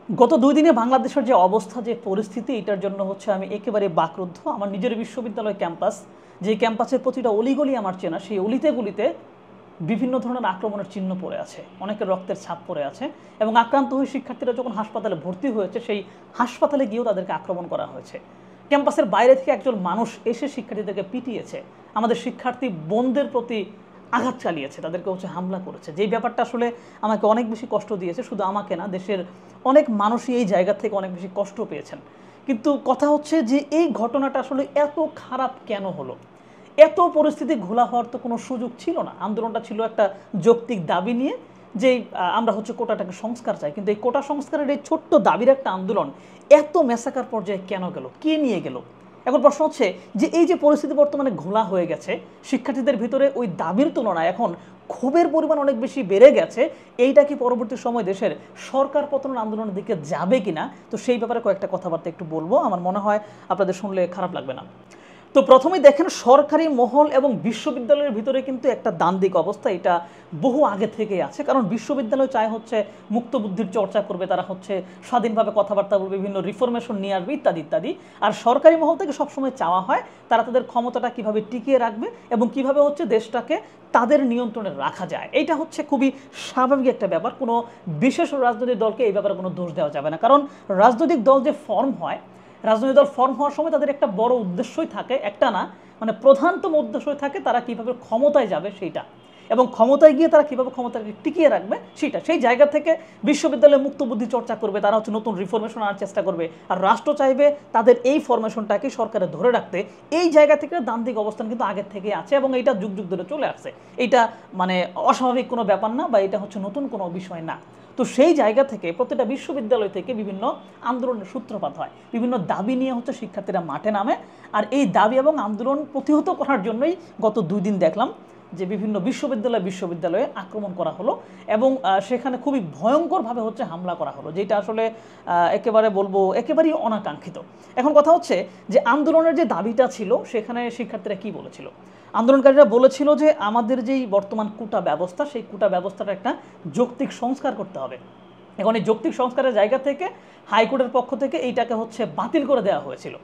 গত 2 দিনে বাংলাদেশের যে অবস্থা, যে পরিস্থিতি, এটার জন্য হচ্ছে আমি একেবারে বাকরুদ্ধ। আমার নিজের বিশ্ববিদ্যালয় ক্যাম্পাস, যে ক্যাম্পাসের প্রতিটা অলিগলি আমার চেনা, সেই অলিতে গলিতে বিভিন্ন ধরনের আক্রমণের চিহ্ন পড়ে আছে, অনেকের রক্তের ছাপ পড়ে আছে। এবং আক্রান্ত হয়ে শিক্ষার্থীরা যখন হাসপাতালে ভর্তি হয়েছে, সেই হাসপাতালে গিয়েও তাদেরকে আক্রমণ করা হয়েছে। ক্যাম্পাসের বাইরে থেকে একজন মানুষ এসে শিক্ষার্থীদেরকে পিটিয়েছে, আমাদের শিক্ষার্থী বোনদের প্রতি আঘাত চালিয়েছে, তাদেরকে হচ্ছে হামলা করেছে। যেই ব্যাপারটা আসলে আমাকে অনেক বেশি কষ্ট দিয়েছে, শুধু আমাকে না, দেশের অনেক মানুষই এই জায়গা থেকে অনেক বেশি কষ্ট পেয়েছেন। কিন্তু কথা হচ্ছে যে এই ঘটনাটা আসলে এত খারাপ কেন হলো? এত পরিস্থিতি ঘোলা হওয়ার তো কোনো সুযোগ ছিল না। আন্দোলনটা ছিল একটা যৌক্তিক দাবি নিয়ে, যে আমরা হচ্ছে কোটাটাকে সংস্কার চাই। কিন্তু এই কোটা সংস্কারের এই ছোট্ট দাবির একটা আন্দোলন এত মেসাকার পর্যায়ে কেন গেল? কে নিয়ে গেল? এখন প্রশ্ন হচ্ছে যে এই যে পরিস্থিতি বর্তমানে ঘোলা হয়ে গেছে, শিক্ষার্থীদের ভিতরে ওই দাবির তুলনায় এখন ক্ষোভের পরিমাণ অনেক বেশি বেড়ে গেছে। এইটা কি পরবর্তী সময় দেশের সরকার পতন আন্দোলনের দিকে যাবে কিনা? তো সেই ব্যাপারে কয়েকটা কথাবার্তা একটু বলবো, আমার মনে হয় আপনাদের শুনলে খারাপ লাগবে না। তো প্রথমেই দেখেন, সরকারি মহল এবং বিশ্ববিদ্যালয়ের ভিতরে কিন্তু একটা দ্বান্দ্বিক অবস্থা, এটা বহু আগে থেকেই আছে। কারণ বিশ্ববিদ্যালয় চায় হচ্ছে মুক্ত বুদ্ধির চর্চা করবে, তারা হচ্ছে স্বাধীনভাবে কথাবার্তা বলবে, বিভিন্ন রিফরমেশন নিয়ে আসবে, ইত্যাদি ইত্যাদি। আর সরকারি মহল থেকে সবসময় চাওয়া হয় তারা তাদের ক্ষমতাটা কিভাবে টিকিয়ে রাখবে এবং কিভাবে হচ্ছে দেশটাকে তাদের নিয়ন্ত্রণে রাখা যায়। এইটা হচ্ছে খুবই স্বাভাবিক একটা ব্যাপার। কোনো বিশেষ রাজনৈতিক দলকে এই ব্যাপারে কোনো দোষ দেওয়া যাবে না, কারণ রাজনৈতিক দল যে ফর্ম হয়, রাজনৈতিক দল ফর্ম হওয়ার সময় তাদের একটা বড় উদ্দেশ্যই থাকে, একটা না, মানে প্রধানতম উদ্দেশ্যই থাকে তারা কীভাবে ক্ষমতায় যাবে সেইটা, এবং ক্ষমতায় গিয়ে তারা কীভাবে ক্ষমতাকে টিকিয়ে রাখবে সেইটা। সেই জায়গা থেকে বিশ্ববিদ্যালয়ে মুক্ত বুদ্ধি চর্চা করবে, তারা হচ্ছে নতুন রিফরমেশন আনার চেষ্টা করবে, আর রাষ্ট্র চাইবে তাদের এই ফরমেশনটাকে সরকারে ধরে রাখতে। এই জায়গা থেকে দ্বান্দ্বিক অবস্থান কিন্তু আগের থেকে আছে এবং এটা যুগ যুগ ধরে চলে আসছে। এটা মানে অস্বাভাবিক কোনো ব্যাপার না, বা এটা হচ্ছে নতুন কোনো বিষয় না। তো সেই জায়গা থেকে প্রত্যেকটা বিশ্ববিদ্যালয় থেকে বিভিন্ন আন্দোলনের সূত্রপাত হয়, বিভিন্ন দাবি নিয়ে হচ্ছে শিক্ষার্থীরা মাঠে নামে। আর এই দাবি এবং আন্দোলন প্রতিহত করার জন্যই গত 2 দিন দেখলাম যে বিভিন্ন বিশ্ববিদ্যালয়ে আক্রমণ করা হলো এবং সেখানে খুবই ভয়ঙ্করভাবে হচ্ছে হামলা করা হলো, যেটা আসলে একেবারে বলবো একেবারেই অনাকাঙ্ক্ষিত। এখন কথা হচ্ছে যে আন্দোলনের যে দাবিটা ছিল, সেখানে শিক্ষার্থীরা কি বলেছিল? আন্দোলনকারীরা বলেছিল যে আমাদের যেই বর্তমান কোটা ব্যবস্থা, সেই কোটা ব্যবস্থাটা একটা যৌক্তিক সংস্কার করতে হবে। এখন এই যৌক্তিক সংস্কারের জায়গা থেকে হাইকোর্টের পক্ষ থেকে এইটাকে হচ্ছে বাতিল করে দেওয়া হয়েছিল।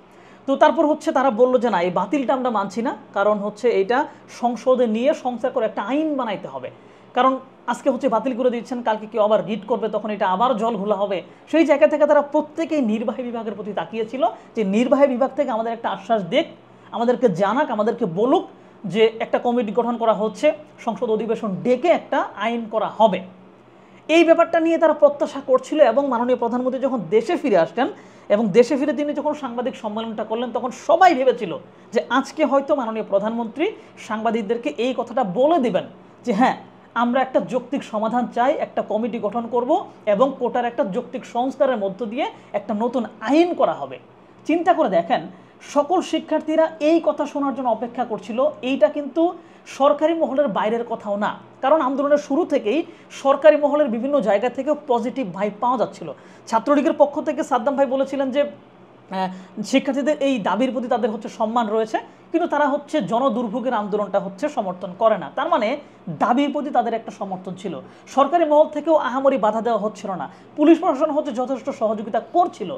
তো তারপর হচ্ছে তারা বললো যে না, এই বাতিলটা আমরা মানছি না, কারণ হচ্ছে এটা সংসদে নিয়ে সংস্কার করে একটা আইন বানাইতে হবে। কারণ আজকে হচ্ছে বাতিল করে দিচ্ছেন, কালকে কেউ আবার রিট করবে, তখন এটা আবার জল ঘোলা হবে। সেই জায়গা থেকে তারা প্রত্যেকেই নির্বাহী বিভাগের প্রতি তাকিয়েছিল যে নির্বাহী বিভাগ থেকে আমাদের একটা আশ্বাস দিক, আমাদেরকে জানাক, আমাদেরকে বলুক যে একটা কমিটি গঠন করা হচ্ছে, সংসদ অধিবেশন ডেকে একটা আইন করা হবে। এই ব্যাপারটা নিয়ে তারা প্রত্যাশা করছিল। এবং মাননীয় প্রধানমন্ত্রী যখন দেশে ফিরে আসলেন এবং দেশে ফিরে তিনি যখন সাংবাদিক সম্মেলনটা করলেন, তখন সবাই ভেবেছিল যে আজকে হয়তো মাননীয় প্রধানমন্ত্রী সাংবাদিকদেরকে এই কথাটা বলে দিবেন যে হ্যাঁ, আমরা একটা যৌক্তিক সমাধান চাই, একটা কমিটি গঠন করব এবং কোটার একটা যৌক্তিক সংস্কারের মধ্য দিয়ে একটা নতুন আইন করা হবে। চিন্তা করে দেখেন, সকল শিক্ষার্থীরা এই কথা শোনার জন্য অপেক্ষা করছিল। এইটা কিন্তু সরকারি মহলের বাইরের কথাও না, কারণ আন্দোলনের শুরু থেকেই সরকারি মহলের বিভিন্ন জায়গা থেকেও পজিটিভ ভাইব পাওয়া যাচ্ছিল। ছাত্রলীগের পক্ষ থেকে সাদ্দাম ভাই বলেছিলেন যে শিক্ষার্থীদের এই দাবির প্রতি তাদের হচ্ছে সম্মান রয়েছে, কিন্তু তারা হচ্ছে জনদুর্ভোগের আন্দোলনটা হচ্ছে সমর্থন করে না। তার মানে দাবির প্রতি তাদের একটা সমর্থন ছিল। সরকারি মহল থেকেও আহামরি বাধা দেওয়া হচ্ছিল না, পুলিশ প্রশাসন হচ্ছে যথেষ্ট সহযোগিতা করছিল।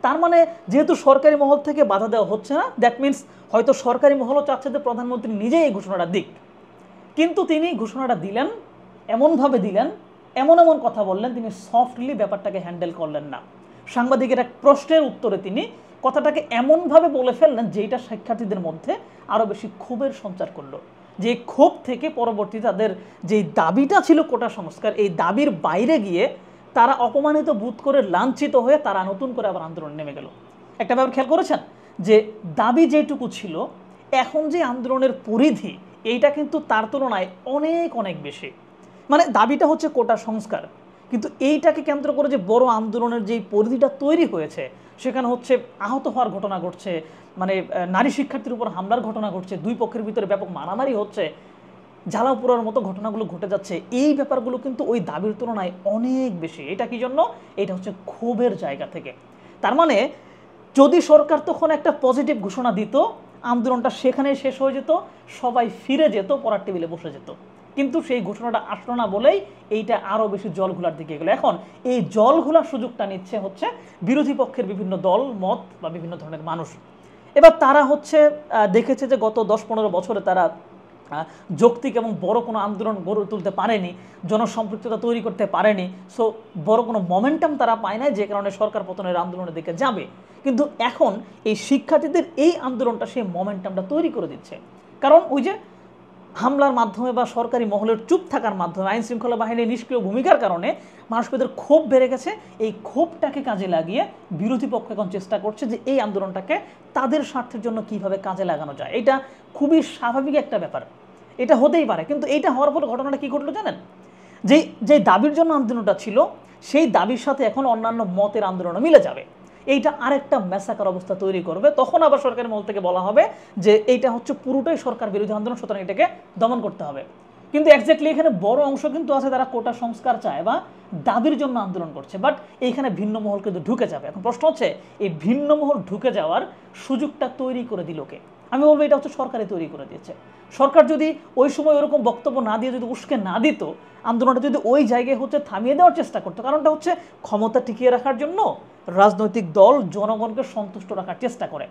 তার মানে যেহেতু সরকারি মহল থেকে বাধা দেওয়া হচ্ছে না, দ্যাট মিনস হয়তো সরকারি মহলও চাচ্ছে যে প্রধানমন্ত্রী নিজেই এই ঘোষণাটা দিক। কিন্তু তিনি ঘোষণাটা দিলেন, এমনভাবে দিলেন, এমন এমন কথা বললেন, তিনি সফটলি ব্যাপারটাকে হ্যান্ডেল করলেন না। সাংবাদিকের এক প্রশ্নের উত্তরে তিনি কথাটাকে এমনভাবে বলে ফেললেন যেটা শিক্ষার্থীদের মধ্যে আরও বেশি ক্ষোভের সঞ্চার করলো। যে ক্ষোভ থেকে পরবর্তীতে তাদের যে দাবিটা ছিল কোটা সংস্কার, এই দাবির বাইরে গিয়ে তারা অপমানিত বোধ করে লাঞ্ছিত হয়ে তারা নতুন করে আবার আন্দোলন নেমে গেল। একটা ব্যাপার খেয়াল করেছেন যে দাবি যেটুকু ছিল, এখন যে আন্দোলনের পরিধি, এইটা কিন্তু তার তুলনায় অনেক অনেক বেশি। মানে দাবিটা হচ্ছে কোটা সংস্কার, কিন্তু এইটাকে কেন্দ্র করে যে বড় আন্দোলনের যেই পরিধিটা তৈরি হয়েছে, সেখানে হচ্ছে আহত হওয়ার ঘটনা ঘটছে, মানে নারী শিক্ষার্থীর উপর হামলার ঘটনা ঘটছে, দুই পক্ষের ভিতরে ব্যাপক মারামারি হচ্ছে, জ্বালাও পোড়ার মতো ঘটনাগুলো ঘটে যাচ্ছে। এই ব্যাপারগুলো কিন্তু ওই দাবির তুলনায় অনেক বেশি। এটা কি জন্য? এটা হচ্ছে ক্ষোভের জায়গা থেকে। তার মানে যদি সরকার তখন একটা পজিটিভ ঘোষণা দিত, আন্দোলনটা সেখানেই শেষ হয়ে যেত, সবাই ফিরে যেত, পড়ার টেবিলে বসে যেত। কিন্তু সেই ঘোষণাটা আসলো না বলেই এইটা আরও বেশি জল ঘোলার দিকে গেলো। এখন এই জল ঘোলার সুযোগটা নিচ্ছে হচ্ছে বিরোধী পক্ষের বিভিন্ন দল মত বা বিভিন্ন ধরনের মানুষ। এবার তারা হচ্ছে দেখেছে যে গত 10-15 বছরে তারা যৌক্তিক এবং বড় কোনো আন্দোলন গড়ে তুলতে পারেনি, জনসম্পৃক্ততা তৈরি করতে পারেনি, সো বড় কোনো মোমেন্টাম তারা পায় না, যে কারণে সরকার পতনের আন্দোলনের দিকে যাবে। কিন্তু এখন এই শিক্ষার্থীদের এই আন্দোলনটা সেই মোমেন্টামটা তৈরি করে দিচ্ছে। কারণ ওই যে হামলার মাধ্যমে বা সরকারি মহলের চুপ থাকার মাধ্যমে, আইন শৃঙ্খলা বাহিনীর নিষ্ক্রিয় ভূমিকার কারণে মানুষদের ক্ষোভ বেড়ে গেছে। এই ক্ষোভটাকে কাজে লাগিয়ে বিরোধী পক্ষ এখন চেষ্টা করছে যে এই আন্দোলনটাকে তাদের স্বার্থের জন্য কিভাবে কাজে লাগানো যায়। এটা খুবই স্বাভাবিক একটা ব্যাপার, এটা হতেই পারে। কিন্তু এইটা হওয়ার পর ঘটনাটা কী ঘটলো জানেন? যে দাবির জন্য আন্দোলনটা ছিল, সেই দাবির সাথে এখন অন্যান্য মতের আন্দোলনও মিলে যাবে। এইটা আরেকটা ম্যাসাকার অবস্থা তৈরি করবে। তখন আবার সরকারের মহল থেকে বলা হবে যে এইটা হচ্ছে পুরোটাই সরকার বিরোধী আন্দোলন, সুতরাং এটাকে দমন করতে হবে। কিন্তু এক্স্যাক্টলি এখানে বড় অংশ কিন্তু আছে তারা কোটা সংস্কার চায় বা দাবির জন্য আন্দোলন করছে, বাট এইখানে ভিন্ন মহল কিন্তু ঢুকে যাবে। এখন প্রশ্ন হচ্ছে এই ভিন্ন মহল ঢুকে যাওয়ার সুযোগটা তৈরি করে দিল কে? আমি বলবো এটা হচ্ছে সরকারই তৈরি করে দিয়েছে। সরকার যদি ওই সময় ওরকম বক্তব্য না দিয়ে, যদি উস্কে না দিত, আন্দোলনটা যদি ওই জায়গায় হচ্ছে থামিয়ে দেওয়ার চেষ্টা করতো, কারণটা হচ্ছে ক্ষমতা টিকিয়ে রাখার জন্য রাজনৈতিক দল জনগণকে সন্তুষ্ট রাখার চেষ্টা করে,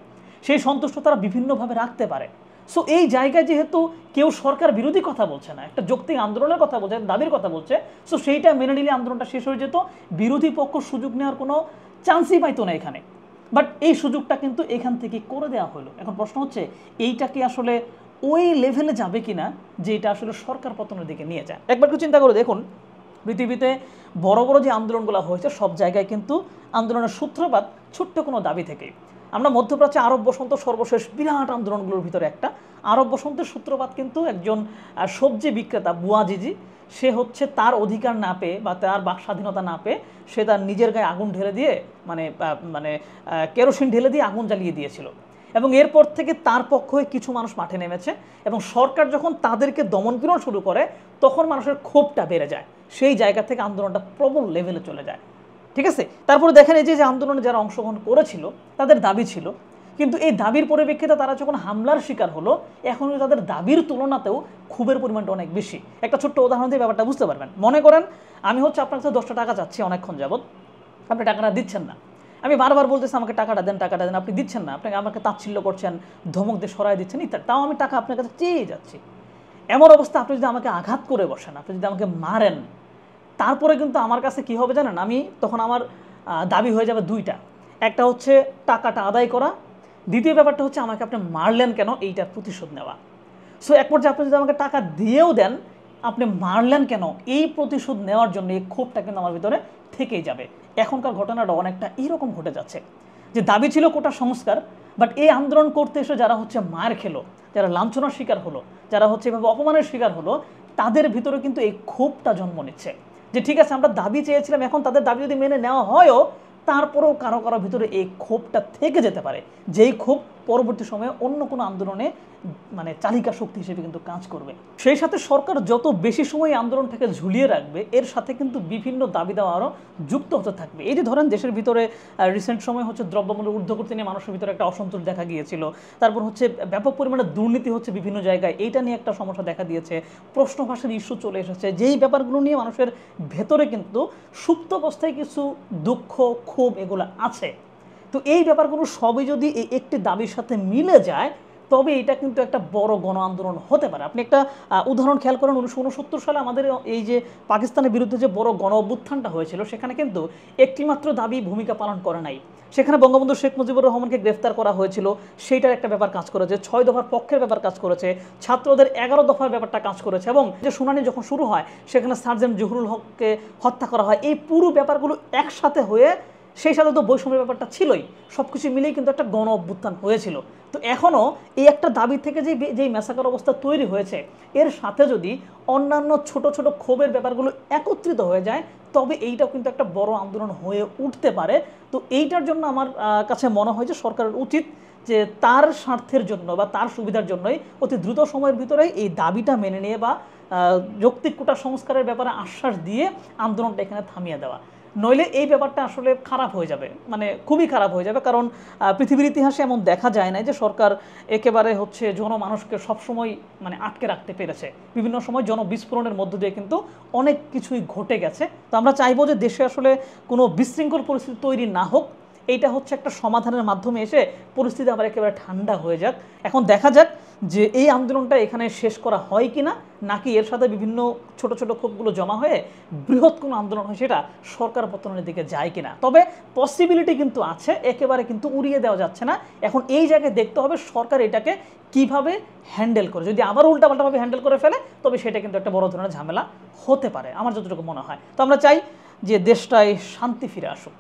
সেই সন্তুষ্ট তারা বিভিন্নভাবে রাখতে পারে। সো এই জায়গায় যেহেতু কেউ সরকার বিরোধী কথা বলছে না, একটা যৌক্তিক আন্দোলনের কথা বলছে, দাবির কথা বলছে, সো সেইটা মেনে নিলে আন্দোলনটা শেষ হয়ে যেত, বিরোধী পক্ষ সুযোগ নেওয়ার কোনো চান্সই পাইতো না এখানে। বাট এই সুযোগটা কিন্তু এখান থেকে করে দেওয়া হলো। এখন প্রশ্ন হচ্ছে এইটা কি আসলে ওই লেভেলে যাবে কিনা যে এটা আসলে সরকার পতনের দিকে নিয়ে যায়? একবার একটু চিন্তা করে দেখুন, পৃথিবীতে বড় বড় যে আন্দোলনগুলো হয়েছে সব জায়গায় কিন্তু আন্দোলনের সূত্রপাত ছোট্ট কোনো দাবি থেকেই। আমরা মধ্যপ্রাচ্যে আরব বসন্ত সর্বশেষ বিরাট আন্দোলনগুলোর ভিতরে একটা। আরব বসন্তের সূত্রপাত কিন্তু একজন সবজি বিক্রেতা বুয়াজিজি, সে হচ্ছে তার অধিকার না পেয়ে বা তার বাক স্বাধীনতা না পেয়ে সে তার নিজের গায়ে আগুন ঢেলে দিয়ে মানে কেরোসিন ঢেলে দিয়ে আগুন জ্বালিয়ে দিয়েছিল। এবং এরপর থেকে তার পক্ষ হয়ে কিছু মানুষ মাঠে নেমেছে, এবং সরকার যখন তাদেরকে দমনপীড়ন শুরু করে তখন মানুষের ক্ষোভটা বেড়ে যায়, সেই জায়গা থেকে আন্দোলনটা প্রবল লেভেলে চলে যায়। ঠিক আছে, তারপরে দেখেন এই যে আন্দোলনে যারা অংশগ্রহণ করেছিল তাদের দাবি ছিল, কিন্তু এই দাবির পরিপ্রেক্ষিতে তারা যখন হামলার শিকার হলো, এখন তাদের দাবির তুলনাতেও ক্ষোভের পরিমাণটা অনেক বেশি। একটা ছোট্ট উদাহরণ দিয়ে ব্যাপারটা বুঝতে পারবেন। মনে করেন আমি হচ্ছে আপনার কাছে 10টা টাকা চাচ্ছি অনেকক্ষণ যাবত, আপনি টাকাটা দিচ্ছেন না, আমি বারবার বলতেছি আমাকে টাকাটা দেন, টাকাটা দেন, আপনি দিচ্ছেন না, আপনাকে আমাকে তাচ্ছিল্য করছেন, ধমক দিয়ে সরাই দিচ্ছেন ইত্যাদি, তাও আমি টাকা আপনার কাছে চেয়ে যাচ্ছি। এমন অবস্থা আপনি যদি আমাকে আঘাত করে বসেন, আপনি যদি আমাকে মারেন, তারপরে কিন্তু আমার কাছে কি হবে জানেন? আমি তখন আমার দাবি হয়ে যাবে দুইটা। একটা হচ্ছে টাকাটা আদায় করা, দ্বিতীয় ব্যাপারটা হচ্ছে আমাকে আপনি মারলেন কেন এইটার প্রতিশোধ নেওয়া। সো এক পর্যায়ে আপনি যদি আমাকে টাকা দিয়েও দেন, আপনি মারলেন কেন এই প্রতিশোধ নেওয়ার জন্য এই ক্ষোভটা কিন্তু আমার ভিতরে থেকেই যাবে। এখনকার ঘটনাটা অনেকটা এরকম ঘটে যাচ্ছে যে দাবি ছিল কোটা সংস্কার, বাট এই আন্দোলন করতে এসে যারা হচ্ছে মার খেলো, যারা লাঞ্ছনার শিকার হলো, যারা হচ্ছে এভাবে অপমানের শিকার হলো, তাদের ভিতরে কিন্তু এই ক্ষোভটা জন্ম নিচ্ছে যে ঠিক আছে আমরা দাবি চেয়েছিলাম, এখন তাদের দাবি যদি মেনে নেওয়া হয়ও, তারপরেও কারো কারো ভিতরে এই ক্ষোভটা থেকে যেতে পারে, যেই ক্ষোভ পরবর্তী সময়ে অন্য কোনো আন্দোলনে মানে চালিকা শক্তি হিসেবে কিন্তু কাজ করবে। সেই সাথে সরকার যত বেশি সময় আন্দোলনটাকে ঝুলিয়ে রাখবে, এর সাথে কিন্তু বিভিন্ন দাবি দেওয়া আরও যুক্ত হতে থাকবে। এই যে ধরেন দেশের ভিতরে রিসেন্ট সময় হচ্ছে দ্রব্যমূল্য ঊর্ধ্বগতি নিয়ে মানুষের ভিতরে একটা অসন্তোষ দেখা গিয়েছিল, তারপর হচ্ছে ব্যাপক পরিমাণে দুর্নীতি হচ্ছে বিভিন্ন জায়গায়, এইটা নিয়ে একটা সমস্যা দেখা দিয়েছে, প্রশ্ন ফাঁসের ইস্যু চলে এসেছে, যেই ব্যাপারগুলো নিয়ে মানুষের ভেতরে কিন্তু সুপ্ত অবস্থায় কিছু দুঃখ ক্ষোভ এগুলো আছে। তো এই ব্যাপারগুলো সবই যদি এই একটি দাবির সাথে মিলে যায়, তবে এটা কিন্তু একটা বড় গণ আন্দোলন হতে পারে। আপনি একটা উদাহরণ খেয়াল করেন, 1969 সালে আমাদের এই যে পাকিস্তানের বিরুদ্ধে যে বড় গণ অভ্যুত্থানটা হয়েছিল, সেখানে কিন্তু একটিমাত্র দাবি ভূমিকা পালন করে নাই। সেখানে বঙ্গবন্ধু শেখ মুজিবুর রহমানকে গ্রেফতার করা হয়েছিল, সেইটার একটা ব্যাপার কাজ করেছে, 6 দফার পক্ষের ব্যাপার কাজ করেছে, ছাত্রদের 11 দফার ব্যাপারটা কাজ করেছে, এবং যে শুনানি যখন শুরু হয় সেখানে সার্জেন্ট জহুরুল হককে হত্যা করা হয়। এই পুরো ব্যাপারগুলো একসাথে হয়ে, সেই সাথে তো বৈষম্যের ব্যাপারটা ছিলই, সব কিছু মিলেই কিন্তু একটা গণ অভ্যুত্থান হয়েছিল। তো এখনও এই একটা দাবি থেকে যেই ম্যাসাকার অবস্থা তৈরি হয়েছে, এর সাথে যদি অন্যান্য ছোট ছোট ক্ষোভের ব্যাপারগুলো একত্রিত হয়ে যায়, তবে এইটাও কিন্তু একটা বড় আন্দোলন হয়ে উঠতে পারে। তো এইটার জন্য আমার কাছে মনে হয় যে সরকারের উচিত যে তার স্বার্থের জন্য বা তার সুবিধার জন্যই অতি দ্রুত সময়ের ভিতরে এই দাবিটা মেনে নিয়ে বা যৌক্তিক কোটা সংস্কারের ব্যাপারে আশ্বাস দিয়ে আন্দোলনটা এখানে থামিয়ে দেওয়া। নইলে এই ব্যাপারটা আসলে খারাপ হয়ে যাবে, মানে খুবই খারাপ হয়ে যাবে। কারণ পৃথিবীর ইতিহাসে এমন দেখা যায় না যে সরকার একেবারে হচ্ছে জনমানুষকে সবসময় মানে আটকে রাখতে পেরেছে। বিভিন্ন সময় জনবিস্ফোরণের মধ্য দিয়ে কিন্তু অনেক কিছুই ঘটে গেছে। তো আমরা চাইবো যে দেশে আসলে কোনো বিশৃঙ্খল পরিস্থিতি তৈরি না হোক, এইটা হচ্ছে একটা সমাধানের মাধ্যমে এসে পরিস্থিতি আবার একেবারে ঠান্ডা হয়ে যাক। এখন দেখা যাক যে এই আন্দোলনটা এখানে শেষ করা হয় কিনা, নাকি এর সাথে বিভিন্ন ছোট ছোট ক্ষোভগুলো জমা হয়ে বৃহৎ কোনো আন্দোলন হয় সেটা সরকার পতনের দিকে যায় কিনা। তবে পসিবিলিটি কিন্তু আছে, একেবারে কিন্তু উড়িয়ে দেওয়া যাচ্ছে না। এখন এই জায়গায় দেখতে হবে সরকার এটাকে কিভাবে হ্যান্ডেল করে। যদি আবার উল্টাপাল্টাভাবে হ্যান্ডেল করে ফেলে তবে সেটা কিন্তু একটা বড় ধরনের ঝামেলা হতে পারে, আমার যতটুকু মনে হয়। তো আমরা চাই যে দেশটায় শান্তি ফিরে আসুক।